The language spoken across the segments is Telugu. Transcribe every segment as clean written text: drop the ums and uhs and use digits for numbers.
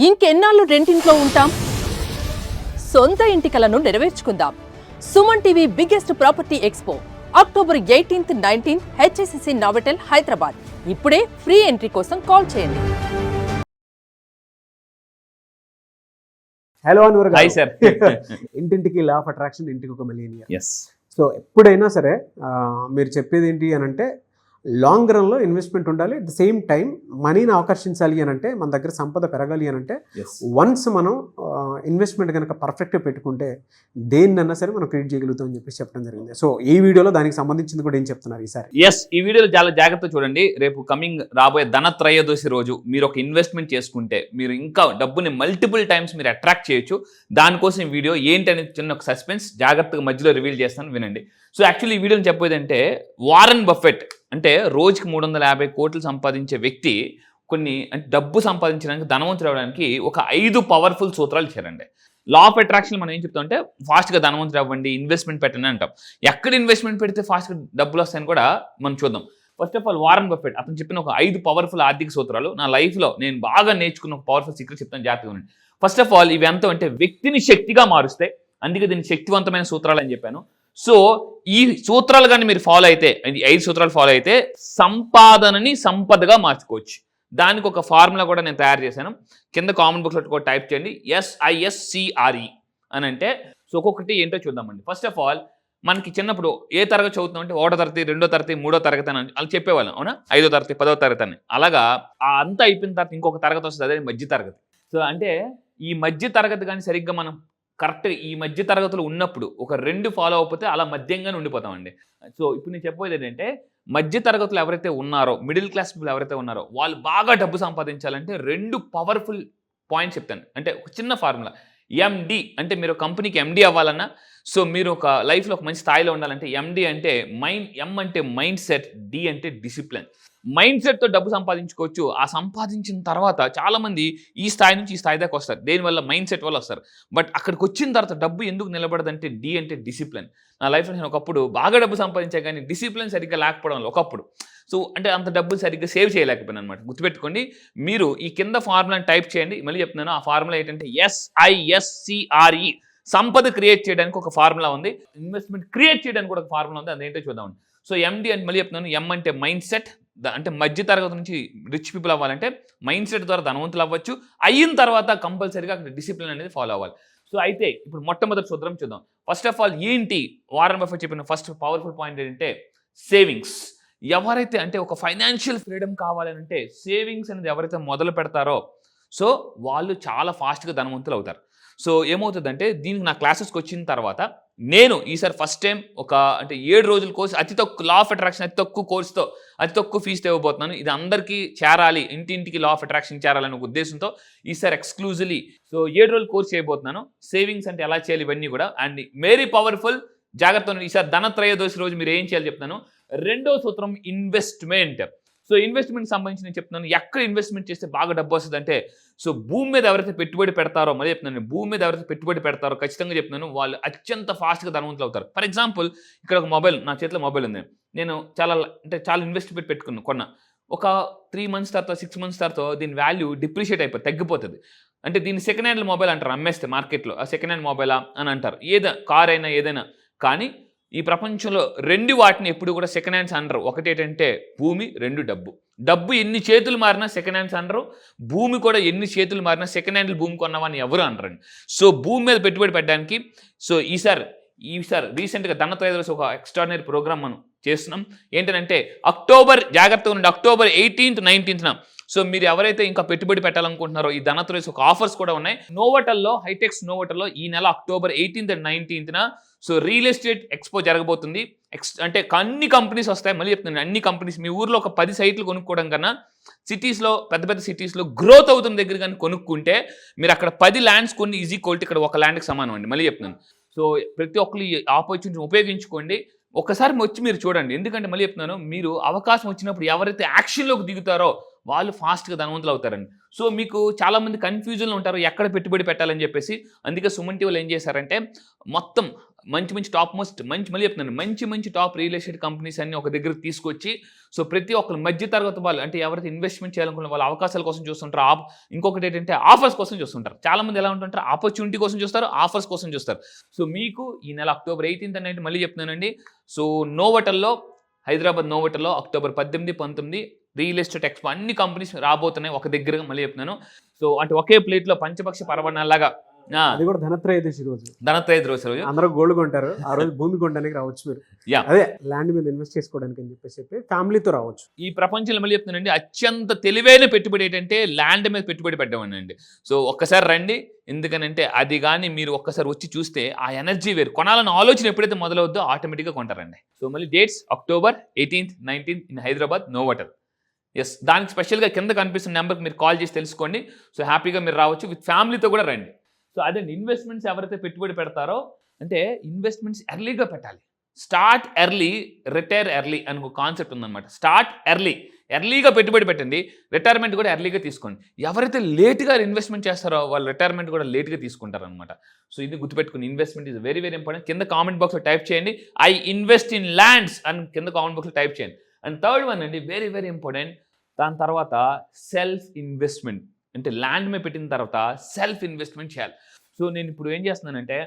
ఇంకెన్నాళ్ళు రెంటింట్లో ఉంటాం? సొంత ఇంటి కలను నెరవేర్చుకుందాం. Suman TV biggest property expo October 18th, 19th HSCC Novotel Hyderabad. ఇప్పుడే ఫ్రీ ఎంట్రీ కోసం కాల్ చేయండి. Hello Anwar hi sir. ఇంటింటికి లా ఆఫ్ అట్రాక్షన్, ఇంటికి ఒక మిలియనియర్. ఎస్. సో ఎప్పుడైనా సరే మీరు చెప్పేది ఏంటి అని అంటే లాంగ్ రన్లో ఇన్వెస్ట్మెంట్ ఉండాలి. అట్ ద సేమ్ టైం మనీని ఆకర్షించాలి అని అంటే, మన దగ్గర సంపద పెరగాలి అని అంటే వన్స్ మనం ఇన్వెస్ట్మెంట్ కనుక పర్ఫెక్ట్గా పెట్టుకుంటే దేన్నన్నా సరే మనం క్రియేట్ చేయగలుగుతాం అని చెప్పేసి చెప్పడం జరిగింది. సో ఈ వీడియోలో దానికి సంబంధించింది కూడా ఏం చెప్తున్నారు ఈసారి? ఎస్, ఈ వీడియోలో చాలా జాగ్రత్తగా చూడండి. రేపు కమింగ్ రాబోయే ధనత్రయోదశి రోజు మీరు ఒక ఇన్వెస్ట్మెంట్ చేసుకుంటే మీరు ఇంకా డబ్బుని మల్టిపుల్ టైమ్స్ మీరు అట్రాక్ట్ చేయొచ్చు. దానికోసం ఈ వీడియో ఏంటి అనేది చిన్న ఒక సస్పెన్స్ జాగ్రత్తగా మధ్యలో రివీల్ చేస్తాను, వినండి. సో యాక్చువల్లీ ఈ వీడియోని చెప్పేది అంటే, వారన్ బఫెట్ అంటే రోజుకి 350 కోట్లు సంపాదించే వ్యక్తి కొన్ని అంటే డబ్బు సంపాదించడానికి, ధనవంతులు అవ్వడానికి ఒక 5 పవర్ఫుల్ సూత్రాలు ఇచ్చారండి. లా ఆఫ్ అట్రాక్షన్ మనం ఏం చెప్తాం అంటే, ఫాస్ట్గా ధనవంతులు అవ్వండి, ఇన్వెస్ట్మెంట్ పెట్టండి అంటాం. ఎక్కడ ఇన్వెస్ట్మెంట్ పెడితే ఫాస్ట్గా డబ్బులు వస్తాయని కూడా మనం చూద్దాం. First of all Warren Buffett అతను చెప్పిన ఒక 5 పవర్ఫుల్ ఆర్థిక సూత్రాలు నా లైఫ్లో నేను బాగా నేర్చుకున్న ఒక పవర్ఫుల్ సీక్రెట్ చెప్తాను, జాగ్రత్తగా ఉండండి. ఫస్ట్ ఆఫ్ ఆల్ ఇవి ఎంత అంటే వ్యక్తిని శక్తిగా మారుస్తాయి, అందుకే దీన్ని శక్తివంతమైన సూత్రాలు అని చెప్పాను. సో ఈ సూత్రాలు కానీ మీరు ఫాలో అయితే, 5 సూత్రాలు ఫాలో అయితే సంపాదనని సంపదగా మార్చుకోవచ్చు. దానికి ఒక ఫార్ములా కూడా నేను తయారు చేశాను. కింద కామెంట్ బాక్స్లో కూడా టైప్ చేయండి, SISCRE అని అంటే. సో ఒక్కొక్కటి ఏంటో చూద్దామండి. ఫస్ట్ ఆఫ్ ఆల్ మనకి చిన్నప్పుడు ఏ తరగతి చదువుతున్నాం అంటే 1వ తరగతి, 2వ తరగతి, 3వ తరగతి అని అలా చెప్పేవాళ్ళం, అవునా? 5వ తరగతి, 10వ తరగతి అని. అలాగా అంతా అయిపోయిన తర్వాత ఇంకొక తరగతి వస్తుంది, అదే మధ్య తరగతి. సో అంటే ఈ మధ్య తరగతి కానీ సరిగ్గా మనం కరెక్ట్గా ఈ మధ్య తరగతులు ఉన్నప్పుడు ఒక 2 ఫాలో అయిపోతే అలా మధ్యంగానే ఉండిపోతామండి. సో ఇప్పుడు నేను చెప్పేది ఏంటంటే, మధ్య తరగతులు ఎవరైతే ఉన్నారో, మిడిల్ క్లాస్ పీపుల్ ఎవరైతే ఉన్నారో, వాళ్ళు బాగా డబ్బు సంపాదించాలంటే 2 పవర్ఫుల్ పాయింట్స్ చెప్తాను. అంటే ఒక చిన్న ఫార్ములా. MD అంటే మీరు కంపెనీకి MD అవ్వాలన్నా, సో మీరు ఒక లైఫ్లో ఒక మంచి స్థాయిలో ఉండాలంటే MD అంటే M అంటే మైండ్ సెట్, D అంటే డిసిప్లిన్. మైండ్ సెట్తో డబ్బు సంపాదించుకోవచ్చు. ఆ సంపాదించిన తర్వాత చాలామంది ఈ స్థాయి నుంచి ఈ స్థాయి దాకా వస్తారు, దేనివల్ల? మైండ్ సెట్ వల్ల వస్తారు. బట్ అక్కడికి వచ్చిన తర్వాత డబ్బు ఎందుకు నిలబడదంటే D అంటే డిసిప్లిన్. నా లైఫ్లో నేను ఒకప్పుడు బాగా డబ్బు సంపాదించా, కానీ డిసిప్లిన్ సరిగ్గా లేకపోవడం ఒకప్పుడు. సో అంటే అంత డబ్బులు సరిగ్గా సేవ్ చేయలేకపోయాను అనమాట. గుర్తుపెట్టుకోండి, మీరు ఈ కింద ఫార్ములాని టైప్ చేయండి. మళ్ళీ చెప్తున్నాను, ఆ ఫార్ములా ఏంటంటే SISCRE. సంపద క్రియేట్ చేయడానికి ఒక ఫార్ములా ఉంది, ఇన్వెస్ట్మెంట్ క్రియేట్ చేయడానికి కూడా ఒక ఫార్ములా ఉంది, అదేంటో చూద్దామండి. సో MD అని మళ్ళీ చెప్తున్నాను, M అంటే మైండ్ సెట్. అంటే మధ్య తరగతి నుంచి రిచ్ పీపుల్ అవ్వాలంటే మైండ్ సెట్ ద్వారా ధనవంతులు అవ్వచ్చు. అయిన తర్వాత కంపల్సరీగా అక్కడ డిసిప్లిన్ అనేది ఫాలో అవ్వాలి. సో అయితే ఇప్పుడు మొట్టమొదటి సూత్రం చూద్దాం. ఫస్ట్ ఆఫ్ ఆల్ ఏంటి వారన్ బఫెట్ చెప్పిన ఫస్ట్ పవర్ఫుల్ పాయింట్ ఏంటంటే సేవింగ్స్. ఎవరైతే అంటే ఒక ఫైనాన్షియల్ ఫ్రీడమ్ కావాలంటే సేవింగ్స్ అనేది ఎవరైతే మొదలు పెడతారో సో వాళ్ళు చాలా ఫాస్ట్గా ధనవంతులు అవుతారు. సో ఏమవుతుందంటే, దీనికి నా క్లాసెస్కి వచ్చిన తర్వాత నేను ఈసారి ఫస్ట్ టైం ఒక అంటే 7 రోజుల కోర్సు, అతి తక్కువ లా ఆఫ్ అట్రాక్షన్, అతి తక్కువ కోర్సుతో అతి తక్కువ ఫీజుతో ఇవ్వబోతున్నాను. ఇది అందరికీ చేరాలి, ఇంటింటికి లా ఆఫ్ అట్రాక్షన్ చేరాలనే ఒక ఉద్దేశంతో ఈసారి ఎక్స్క్లూజివ్లీ సో 7 రోజుల కోర్సు చేయబోతున్నాను. సేవింగ్స్ అంటే ఎలా చేయాలి ఇవన్నీ కూడా, అండ్ వెరీ పవర్ఫుల్. జాగ్రత్త. ఈసారి ధనత్రయోదశి రోజు మీరు ఏం చేయాలి చెప్తాను. 2వ సూత్రం ఇన్వెస్ట్మెంట్. సో ఇన్వెస్ట్మెంట్ సంబంధించి నేను చెప్తున్నాను, ఎక్కడ ఇన్వెస్ట్మెంట్ చేస్తే బాగా డబ్బు వస్తుంది అంటే, సో భూమి మీద ఎవరైతే పెట్టుబడి పెడతారో, మళ్ళీ చెప్తున్నాను, భూమి మీద ఎవరైతే పెట్టుబడి పెడతారో ఖచ్చితంగా చెప్తున్నాను వాళ్ళు అత్యంత ఫాస్ట్గా ధనవంతులు అవుతారు. ఫర్ ఎగ్జాంపుల్ ఇక్కడ ఒక మొబైల్, నా చేతిలో మొబైల్ ఉంది, నేను చాలా ఇన్వెస్ట్మెంట్ పెట్టుకున్నాను, కొన్నా. ఒక 3 months తర్వాత 6 months తర్వాత దీని వాల్యూ డిప్రిషియేట్ అయిపోతుంది, తగ్గిపోతుంది. అంటే దీన్ని సెకండ్ హ్యాండ్ మొబైల్ అంటారు, అమ్మేస్తే మార్కెట్లో ఆ సెకండ్ హ్యాండ్ మొబైలా అని అంటారు. కార్ అయినా ఏదైనా కానీ ఈ ప్రపంచంలో 2 వాటిని ఎప్పుడు కూడా సెకండ్ హ్యాండ్స్ అనరు. ఒకటి ఏంటంటే భూమి, 2 డబ్బు. డబ్బు ఎన్ని చేతులు మారినా సెకండ్ హ్యాండ్స్ అనరు, భూమి కూడా ఎన్ని చేతులు మారినా సెకండ్ హ్యాండ్ భూమి కొన్నవాన్ని ఎవరు అనరండి. సో భూమి మీద పెట్టుబడి పెట్టడానికి సో ఈసారి రీసెంట్గా ధనత్రయోదశి ఒక ఎక్స్ట్రాడినరీ ప్రోగ్రామ్ మనం చేస్తున్నాం. ఏంటంటే జాగ్రత్తగా ఉండండి, October 18th, 19th. సో మీరు ఎవరైతే ఇంకా పెట్టుబడి పెట్టాలనుకుంటున్నారో ఈ ధనత్రయోదశి ఒక ఆఫర్స్ కూడా ఉన్నాయి. నోవోటెల్లో, హైటెక్స్ నోవోటెల్లో ఈ నెల October 18th and 19th so real estate expo జరగబోతుంది. అంటే అన్ని కంపెనీస్ వస్తాయి. మళ్ళీ చెప్తున్నాను, అన్ని కంపెనీస్. మీ ఊర్లో ఒక 10 సైట్లు కొనుక్కోవడం కన్నా సిటీస్లో, పెద్ద సిటీస్లో గ్రోత్ అవుతున్న దగ్గర కానీ కొనుక్కుంటే మీరు అక్కడ 10 ల్యాండ్స్ కొన్ని ఈజీ క్వాలిటీ ఇక్కడ ఒక ల్యాండ్కి సమానం అండి. మళ్ళీ చెప్తున్నాను, సో ప్రతి ఒక్కరు ఈ ఆపర్చునిటీ ఉపయోగించుకోండి. ఒకసారి వచ్చి మీరు చూడండి, ఎందుకంటే మళ్ళీ చెప్తున్నాను, మీరు అవకాశం వచ్చినప్పుడు ఎవరైతే యాక్షన్లోకి దిగుతారో వాళ్ళు ఫాస్ట్గా ధనవంతులు అవుతారండి. సో మీకు చాలామంది కన్ఫ్యూజన్లో ఉంటారు ఎక్కడ పెట్టుబడి పెట్టాలని చెప్పేసి. అందుకే సుమన్ టీవీలో ఏం చేశారంటే మొత్తం మంచి టాప్ మోస్ట్ మళ్ళీ చెప్తున్నాను, మంచి టాప్ రియల్ ఎస్టేట్ కంపెనీస్ అన్ని ఒక దగ్గరికి తీసుకొచ్చి సో ప్రతి ఒక్కరు మధ్య తరగతి వాళ్ళు అంటే ఎవరైతే ఇన్వెస్ట్మెంట్ చేయాలనుకున్న వాళ్ళు అవకాశాల కోసం చూస్తుంటారు. ఇంకొకటి ఏంటంటే ఆఫర్స్ కోసం చూస్తుంటారు. చాలా మంది ఎలా ఉంటుంటారు, ఆపర్చునిటీ కోసం చూస్తారు, ఆఫర్స్ కోసం చూస్తారు. సో మీకు ఈ నెల అక్టోబర్ 18th అనేది మళ్ళీ చెప్తున్నానండి. సో నోవటల్లో, హైదరాబాద్ నోవటల్లో అక్టోబర్ 18, 19 రియల్ ఎస్టేట్ ఎక్స్పో అన్ని కంపెనీస్ రాబోతున్నాయి ఒక దగ్గరగా. మళ్ళీ చెప్తున్నాను, సో అంటే ఒకే ప్లేట్లో పంచపక్ష పర్వణాలాగా. అది కూడా ధనత్రయోదశి రోజు, ధనత్రయోదశి రోజు అందరూ గోల్డ్ కొంటారు. ఆ రోజు భూమి కొనడానికి రావచ్చు మీరు. అదే ల్యాండ్ మీద ఇన్వెస్ట్ చేసుకోవడానికి అని చెప్పి ఫ్యామిలీతో రావచ్చు. ఈ ప్రపంచంలో మళ్ళీ చెప్తున్నానండి, అత్యంత తెలివైన పెట్టుబడి ఏంటంటే ల్యాండ్ మీద పెట్టుబడి పెట్టమనండి. సో ఒక్కసారి రండి, ఎందుకనంటే అది కానీ మీరు ఒక్కసారి వచ్చి చూస్తే ఆ ఎనర్జీ వేరు. కొనాలన్న ఆలోచన ఎప్పుడైతే మొదలవుద్దో ఆటోమేటిక్గా కొంటారండి. సో మళ్ళీ dates October 18th, 19th in Hyderabad Novotel. Yes, దానికి స్పెషల్గా కింద కనిపిస్తున్న నెంబర్కి మీరు కాల్ చేసి తెలుసుకోండి. సో హ్యాపీగా మీరు రావచ్చు, విత్ ఫ్యామిలీతో కూడా రండి. సో అదే ఇన్వెస్ట్మెంట్స్ ఎవరైతే పెట్టుబడి పెడతారో అంటే ఇన్వెస్ట్మెంట్స్ ఎర్లీగా పెట్టాలి. స్టార్ట్ ఎర్లీ, రిటైర్ ఎర్లీ అని ఒక కాన్సెప్ట్ ఉందన్నమాట. స్టార్ట్ ఎర్లీగా పెట్టుబడి పెట్టండి, రిటైర్మెంట్ కూడా ఎర్లీగా తీసుకోండి. ఎవరైతే లేట్గా ఇన్వెస్ట్మెంట్ చేస్తారో వాళ్ళు రిటైర్మెంట్ కూడా లేట్గా తీసుకుంటారనమాట. సో ఇది గుర్తుపెట్టుకుని, ఇన్వెస్ట్మెంట్ ఈజ్ వెరీ ఇంపార్టెంట్. కింద కామెంట్ బాక్స్లో టైప్ చేయండి, ఐ ఇన్వెస్ట్ ఇన్ ల్యాండ్స్ అని కింద కామెంట్ బాక్స్లో టైప్ చేయండి. అండ్ థర్డ్ వన్ అండి, వెరీ ఇంపార్టెంట్, దాని తర్వాత సెల్ఫ్ ఇన్వెస్ట్మెంట్. అంటే ల్యాండ్ మీద పెట్టిన తర్వాత సెల్ఫ్ ఇన్వెస్ట్మెంట్ చేయాలి. సో నేను ఇప్పుడు ఏం చేస్తున్నానంటే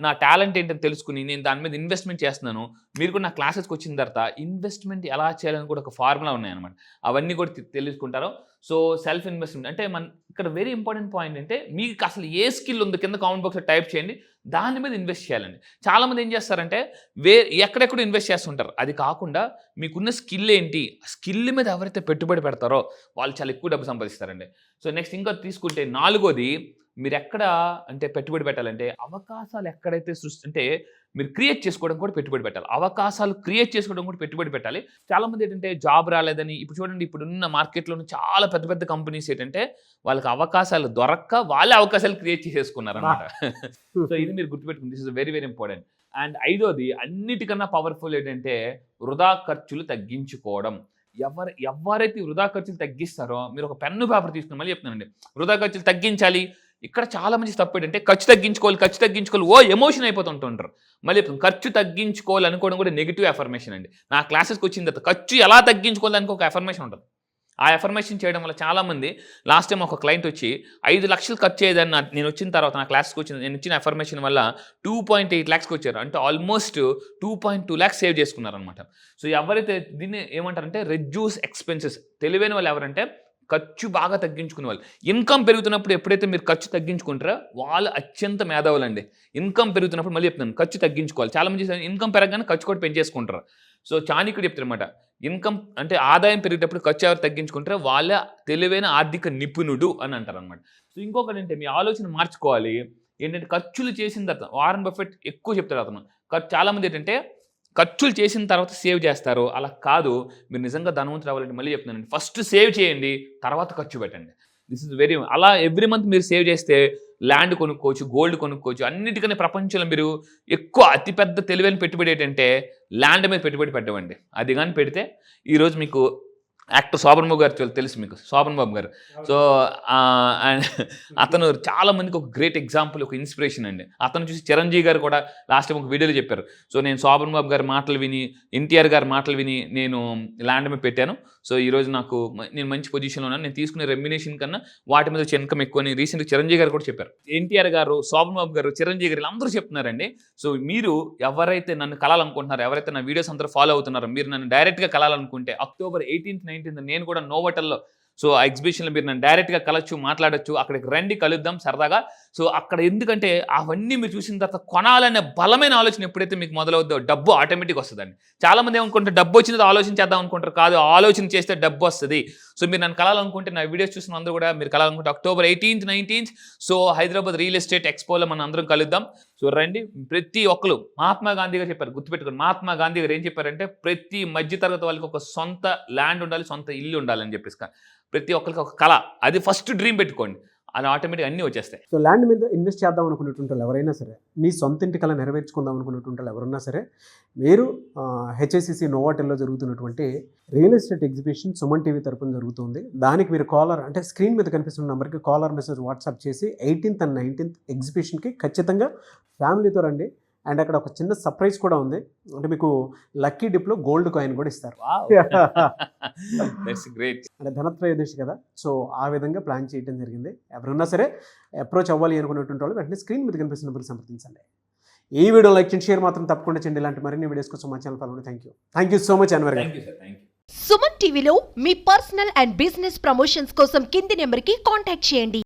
నా టాలెంట్ ఏంటని తెలుసుకుని నేను దాని మీద ఇన్వెస్ట్మెంట్ చేస్తున్నాను. మీరు కూడా నా క్లాసెస్కి వచ్చిన తర్వాత ఇన్వెస్ట్మెంట్ ఎలా చేయాలని కూడా ఒక ఫార్ములా ఉన్నాయన్నమాట. అవన్నీ కూడా తెలుసుకుంటారు. సో సెల్ఫ్ ఇన్వెస్ట్మెంట్ అంటే ఇక్కడ వెరీ ఇంపార్టెంట్ పాయింట్ అంటే మీకు అసలు ఏ స్కిల్ ఉందో కింద కామెంట్ బాక్స్లో టైప్ చేయండి, దాని మీద ఇన్వెస్ట్ చేయాలండి. చాలామంది ఏం చేస్తారంటే ఎక్కడెక్కడ ఇన్వెస్ట్ చేస్తుంటారు. అది కాకుండా మీకున్న స్కిల్ ఏంటి, స్కిల్ మీద ఎవరైతే పెట్టుబడి పెడతారో వాళ్ళు చాలా ఎక్కువ డబ్బు సంపాదిస్తారండి. సో నెక్స్ట్ ఇంకా తీసుకుంటే 4వది, మీరు ఎక్కడ అంటే పెట్టుబడి పెట్టాలంటే అవకాశాలు ఎక్కడైతే అంటే మీరు క్రియేట్ చేసుకోవడం కూడా పెట్టుబడి పెట్టాలి. అవకాశాలు క్రియేట్ చేసుకోవడం కూడా పెట్టుబడి పెట్టాలి. చాలామంది ఏంటంటే జాబ్ రాలేదని, ఇప్పుడు చూడండి ఇప్పుడున్న మార్కెట్లో చాలా పెద్ద కంపెనీస్ ఏంటంటే వాళ్ళకి అవకాశాలు దొరక్క వాళ్ళే అవకాశాలు క్రియేట్ చేసేసుకున్నారు అనమాట. సో ఇది మీరు గుర్తుపెట్టుకుని, this is very important. And 5వది అన్నిటికన్నా పవర్ఫుల్ ఏంటంటే వృధా ఖర్చులు తగ్గించుకోవడం. ఎవరైతే వృధా ఖర్చులు తగ్గిస్తారో, మీరు ఒక పెన్ను పేపర్ తీసుకుని మళ్ళీ చెప్తున్నానండి, వృధా ఖర్చులు తగ్గించాలి. ఇక్కడ చాలా మంది తప్పు ఏంటంటే ఖర్చు తగ్గించుకోవాలి ఎమోషన్ అయిపోతుంటారు. మళ్ళీ ఖర్చు తగ్గించుకోవాలి అనుకోవడం కూడా నెగిటివ్ ఎఫర్మేషన్ అండి. నా క్లాసెస్కి వచ్చిన తర్వాత ఖర్చు ఎలా తగ్గించుకోవాలని ఒక ఎఫర్మేషన్ ఉంటుంది. ఆ ఎఫర్మేషన్ చేయడం వల్ల చాలామంది లాస్ట్ టైం ఒక క్లయింట్ వచ్చి 5 లక్షలు ఖర్చు అయ్యేదని నేను వచ్చిన తర్వాత నా క్లాస్కి నేను ఇచ్చిన ఎఫర్మేషన్ వల్ల 2.8 lakhsకి వచ్చారు. అంటే ఆల్మోస్ట్ 2.2 lakhs సేవ్ చేసుకున్నారనమాట. సో ఎవరైతే దీన్ని ఏమంటారంటే రెడ్యూస్ ఎక్స్పెన్సెస్, తెలివైన వాళ్ళు ఎవరంటే ఖర్చు బాగా తగ్గించుకునే వాళ్ళు. ఇన్కమ్ పెరుగుతున్నప్పుడు ఎప్పుడైతే మీరు ఖర్చు తగ్గించుకుంటారో వాళ్ళు అత్యంత మేధావులండి. ఇన్కమ్ పెరుగుతున్నప్పుడు మళ్ళీ చెప్తున్నాను ఖర్చు తగ్గించుకోవాలి. చాలామంది ఇన్కమ్ పెరగగానే ఖర్చు కూడా పెంచేసుకుంటారు. సో చాణక్యుడు చెప్తారనమాట, ఇన్కమ్ అంటే ఆదాయం పెరిగేటప్పుడు ఖర్చు ఎవరు తగ్గించుకుంటారో వాళ్ళ తెలివైన ఆర్థిక నిపుణుడు అని అంటారు అనమాట. సో ఇంకొకటి అంటే మీ ఆలోచన మార్చుకోవాలి. ఏంటంటే ఖర్చులు చేసిన తర్వాత వారన్ బఫెట్ ఎక్కువ చెప్తారు అతను. చాలామంది ఏంటంటే ఖర్చులు చేసిన తర్వాత సేవ్ చేస్తారు. అలా కాదు, మీరు నిజంగా ధనవంతులు అవ్వాలంటే మళ్ళీ చెప్తున్నానండి, ఫస్ట్ సేవ్ చేయండి, తర్వాత ఖర్చు పెట్టండి. దిస్ ఇస్ వెరీ, అలా ఎవ్రీ మంత్ మీరు సేవ్ చేస్తే ల్యాండ్ కొనుక్కోవచ్చు, గోల్డ్ కొనుక్కోవచ్చు. అన్నిటికన్నా ప్రపంచంలో మీరు ఎక్కువ అతిపెద్ద తెలివైన పెట్టుబడి ఏంటంటే ల్యాండ్ మీద పెట్టుబడి పెట్టవండి. అది కానీ పెడితే ఈరోజు మీకు యాక్టర్ శోభన్ బాబు గారు తెలుసు మీకు, శోభన్ బాబు గారు. సో అతను చాలా మందికి ఒక గ్రేట్ ఎగ్జాంపుల్, ఒక ఇన్స్పిరేషన్ అండి. అతను చూసి చిరంజీవి గారు కూడా లాస్ట్ టైం ఒక వీడియోలో చెప్పారు. సో నేను శోభన్ బాబు గారి మాటలు విని, ఎన్టీఆర్ గారి మాటలు విని నేను ల్యాండ్ మీద పెట్టాను. సో ఈరోజు నేను మంచి పొజిషన్లో ఉన్నాను, నేను తీసుకునే రెమ్యునేషన్ కన్నా వాటి మీద వచ్చే ఇన్కమ్ ఎక్కువ అని రీసెంట్గా చిరంజీవి గారు కూడా చెప్పారు. ఎన్టీఆర్ గారు, శోభన్ బాబు గారు, చిరంజీవి గారు అందరూ చెప్తున్నారండి. సో మీరు ఎవరైతే నన్ను కలాలనుకుంటున్నారో, ఎవరైతే నా వీడియోస్ అందరూ ఫాలో అవుతున్నారో, మీరు నన్ను డైరెక్ట్గా కలాలనుకుంటే అక్టోబర్ 18th, 19th నేను కూడా నోవటల్లో సో ఆ ఎగ్జిబిషన్లో మీరు నన్ను డైరెక్ట్గా కలవచ్చు, మాట్లాడచ్చు. అక్కడికి రండి, కలుద్దాం సరదాగా. సో అక్కడ ఎందుకంటే అవన్నీ మీరు చూసిన తర్వాత కొనాలనే బలమైన ఆలోచన ఎప్పుడైతే మీకు మొదలవుద్దో డబ్బు ఆటోమేటిక్ వస్తుందండి. చాలామంది ఏమనుకుంటారు డబ్బు వచ్చినది ఆలోచన చేద్దాం అనుకుంటారు. కాదు, ఆలోచన చేస్తే డబ్బు వస్తుంది. సో మీరు నన్ను కలాలనుకుంటే, నా వీడియోస్ చూసిన అందరూ కూడా మీరు కలాలనుకుంటే October 18th, 19th so Hyderabad real estate ఎక్స్పోలో మనం అందరం కలుద్దాం. సో రండి. ప్రతి ఒక్కరు మహాత్మా గాంధీ గారు చెప్పారు, గుర్తుపెట్టుకోండి. మహాత్మా గాంధీ గారు ఏం చెప్పారంటే ప్రతి మధ్యతరగతి వాళ్ళకి ఒక సొంత ల్యాండ్ ఉండాలి, సొంత ఇల్లు ఉండాలని చెప్పేసి. ప్రతి ఒక్కరికి ఒక కళ, అది ఫస్ట్ డ్రీమ్ పెట్టుకోండి, అది ఆటోమేటిక్ అన్నీ వచ్చేస్తాయి. సో ల్యాండ్ మీద ఇన్వెస్ట్ చేద్దాం అనుకునేటువంటి ఎవరైనా సరే, మీ సొంత ఇంటి కళ నెరవేర్చుకుందాం అనుకునేటువంటి ఎవరైనా సరే, మీరు హెచ్ఐసిసి నోవాటెల్లో జరుగుతున్నటువంటి real estate exhibition Suman TV తరపున జరుగుతుంది. దానికి మీరు కాలర్ అంటే స్క్రీన్ మీద కనిపిస్తున్న నెంబర్కి కాలర్ మెసేజ్ వాట్సాప్ చేసి 18th and 19th ఎగ్జిబిషన్కి ఖచ్చితంగా ఫ్యామిలీతో రండి. అండ్ అక్కడ ఒక చిన్న సర్ప్రైజ్ కూడా ఉంది. అంటే మీకు లక్కీ డిప్లో గోల్డ్ కాయిన్ కూడా ఇస్తారు. That's great. అంటే ధనత్రయోదశి కదా, సో ఆ విధంగా ప్లాన్ చేయడం జరిగింది. ఎవరున్నా సరే అప్రోచ్ అవ్వాలి అనుకునేటువంటి వాళ్ళు వెంటనే స్క్రీన్ మీద కనిపిస్తున్న నెంబర్కి సంప్రదించండి. ఈ వీడియో లైక్ చేయండి, షేర్ మాత్రం తప్పకుండా చేయండి. ఇలాంటి మరిన్ని వీడియోస్ కోసం మా ఛానల్ ఫాలో అవ్వండి. Thank you so much Anwar గారు. Thank you sir. Thank you. Suman టీవీలో మీ పర్సనల్ అండ్ బిజినెస్ ప్రమోషన్స్ కోసం కింది నెంబర్కి కాంటాక్ట్ చేయండి.